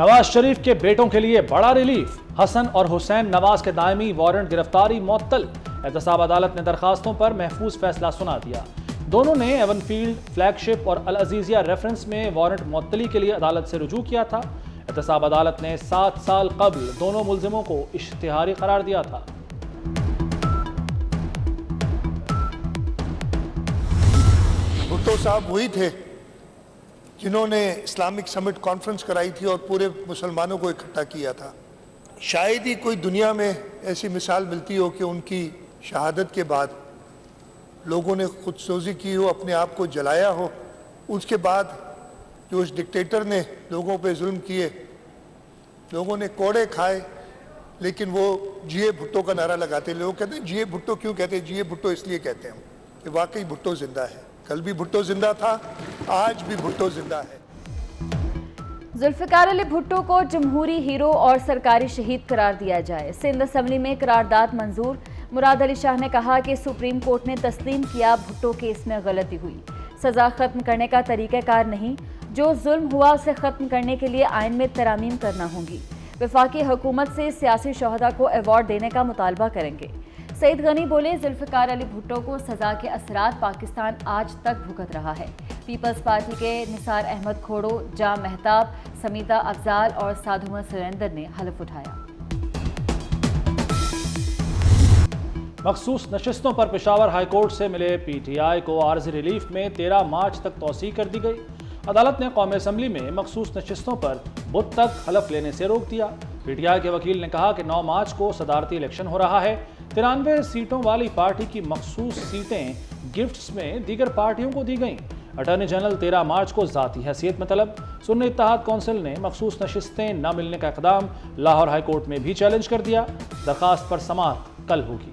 نواز شریف کے بیٹوں کے لیے بڑا ریلیف، حسن اور حسین نواز کے دائمی وارنٹ گرفتاری معطل، احتساب عدالت نے درخواستوں پر محفوظ فیصلہ سنا دیا۔ دونوں نے ایون فیلڈ، فلیگ شپ اور العزیزیہ ریفرنس میں وارنٹ معطلی کے لیے عدالت سے رجوع کیا تھا۔ احتساب عدالت نے 7 سال قبل دونوں ملزموں کو اشتہاری قرار دیا تھا۔ بھٹو صاحب وہی تھے جنہوں نے اسلامک سمٹ کانفرنس کرائی تھی اور پورے مسلمانوں کو اکٹھا کیا تھا۔ شاید ہی کوئی دنیا میں ایسی مثال ملتی ہو کہ ان کی شہادت کے بعد لوگوں نے خودسوزی کی ہو، اپنے آپ کو جلایا ہو۔ اس کے بعد جو اس ڈکٹیٹر نے لوگوں پہ ظلم کیے، لوگوں نے کوڑے کھائے، لیکن وہ جیے بھٹو کا نعرہ لگاتے۔ لوگ کہتے ہیں جیے بھٹو کیوں کہتے ہیں؟ جیے بھٹو اس لیے کہتے ہیں کہ واقعی بھٹو زندہ ہے۔ کل بھی بھٹو زندہ تھا، آج بھی بھٹو زندہ ہے۔ ذوالفقار علی بھٹو کو جمہوری ہیرو اور سرکاری شہید قرار دیا جائے۔ سندھ اسمبلی میں قرارداد منظور۔ مراد علی شاہ نے کہا کہ سپریم کورٹ نے تسلیم کیا بھٹو کیس میں غلطی ہوئی، سزا ختم کرنے کا طریقہ کار نہیں، جو ظلم ہوا اسے ختم کرنے کے لیے آئین میں ترامیم کرنا ہوں گی۔ وفاقی حکومت سے سیاسی شہداء کو ایوارڈ دینے کا مطالبہ کریں گے۔ سعید غنی بولے ذوالفقار علی بھٹو کو سزا کے اثرات پاکستان آج تک بھگت رہا ہے۔ پیپلز پارٹی کے نثار احمد کھوڑو، جام مہتاب، سمیتا افضال اور سادھو سریندر نے حلف اٹھایا۔ مخصوص نشستوں پر پشاور ہائی کورٹ سے ملے پی ٹی آئی کو عارضی ریلیف میں 13 مارچ تک توسیع کر دی گئی۔ عدالت نے قومی اسمبلی میں مخصوص نشستوں پر بدھ تک حلف لینے سے روک دیا۔ پی ٹی آئی کے وکیل نے کہا کہ 9 مارچ کو صدارتی الیکشن ہو رہا ہے۔ 93 سیٹوں والی پارٹی کی مخصوص سیٹیں گفٹس میں دیگر پارٹیوں کو دی گئیں۔ اٹارنی جنرل 13 مارچ کو ذاتی حیثیت میں طلب۔ سنی اتحاد کونسل نے مخصوص نشستیں نہ ملنے کا اقدام لاہور ہائی کورٹ میں بھی چیلنج کر دیا۔ درخواست پر سماعت کل ہوگی۔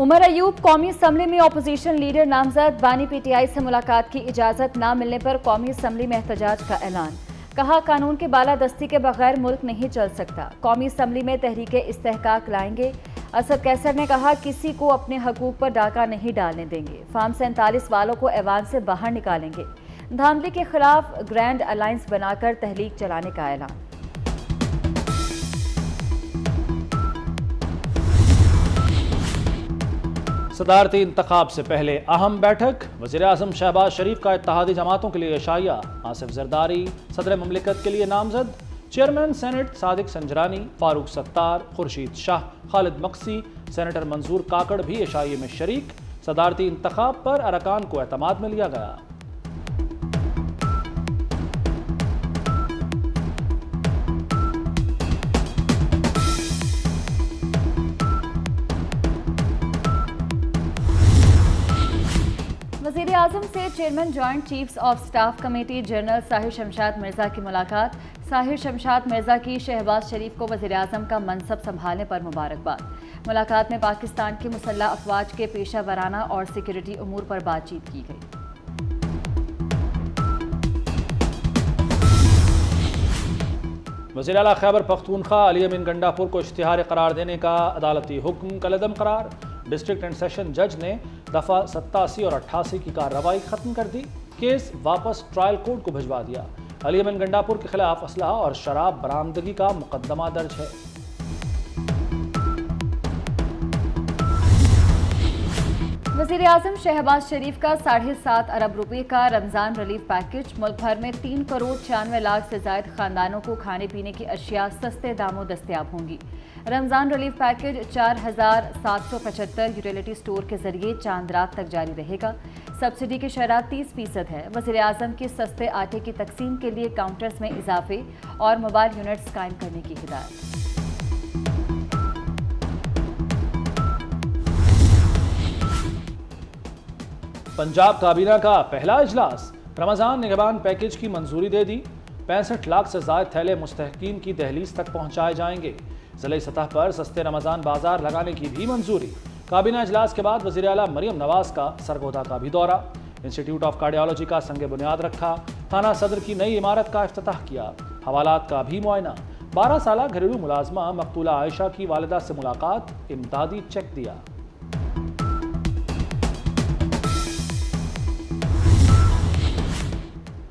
عمر ایوب قومی اسمبلی میں اپوزیشن لیڈر نامزد، بانی پی ٹی آئی سے ملاقات کی اجازت نہ ملنے پر قومی اسمبلی میں احتجاج کا اعلان۔ کہا قانون کے بالادستی کے بغیر ملک نہیں چل سکتا، قومی اسمبلی میں تحریک استحقاق لائیں گے۔ اسد قیصر نے کہا کسی کو اپنے حقوق پر ڈاکہ نہیں ڈالنے دیں گے، فارم 47 والوں کو ایوان سے باہر نکالیں گے۔ دھاندلی کے خلاف گرینڈ الائنس بنا کر تحریک چلانے کا اعلان۔ صدارتی انتخاب سے پہلے اہم بیٹھک، وزیراعظم شہباز شریف کا اتحادی جماعتوں کے لیے عشائیہ، آصف زرداری صدر مملکت کے لیے نامزد، چیئرمین سینٹ صادق سنجرانی، فاروق ستار، خورشید شاہ، خالد مقصی، سینیٹر منظور کاکڑ بھی عشائیے میں شریک۔ صدارتی انتخاب پر ارکان کو اعتماد میں لیا گیا۔ وزیر اعظم سے chairman joint chiefs of staff committee general Sahir Shamshad Mirza کی ملاقات۔ ساحر شمشاد مرزا کی شہباز شریف کو وزیر اعظم کا منصب سنبھالنے پر مبارکباد۔ ملاقات میں پاکستان کی مسلح افواج کے پیشہ ورانہ اور سیکورٹی امور پر بات چیت کی گئی۔ وزیر اعلیٰ خیبر پختونخوا علی امین گنڈاپور کو اشتہاری قرار دینے کا عدالتی حکم کالعدم قرار۔ ڈسٹرکٹ اینڈ سیشن جج نے دفعہ 87 اور 88 کی کارروائی ختم کر دی، کیس واپس ٹرائل کورٹ کو بھجوا دیا۔ علی امین گنڈاپور کے خلاف اسلحہ اور شراب برآمدگی کا مقدمہ درج ہے۔ وزیر اعظم شہباز شریف کا 7.5 ارب روپے کا رمضان ریلیف پیکج، ملک بھر میں 3 کروڑ 96 لاکھ سے زائد خاندانوں کو کھانے پینے کی اشیاء سستے داموں دستیاب ہوں گی۔ رمضان ریلیف پیکج 4775 یوٹیلیٹی سٹور کے ذریعے چاند رات تک جاری رہے گا۔ سبسڈی کی شرح 30% ہے۔ وزیر اعظم کی سستے آٹے کی تقسیم کے لیے کاؤنٹرز میں اضافے اور موبائل یونٹس قائم کرنے کی ہدایت۔ پنجاب کابینہ کا پہلا اجلاس، رمضان نگہبان پیکج کی منظوری دے دی۔ 65 لاکھ سے زائد تھیلے مستحقین کی دہلیز تک پہنچائے جائیں گے۔ ضلعی سطح پر سستے رمضان بازار لگانے کی بھی منظوری۔ کابینہ اجلاس کے بعد وزیر اعلیٰ مریم نواز کا سرگودا کا بھی دورہ۔ انسٹیٹیوٹ آف کارڈیالوجی کا سنگ بنیاد رکھا۔ تھانہ صدر کی نئی عمارت کا افتتاح کیا۔ حوالات کا بھی معائنہ۔ 12 سالہ گھریلو ملازمہ مقتولہ عائشہ کی والدہ سے ملاقات، امدادی چیک دیا۔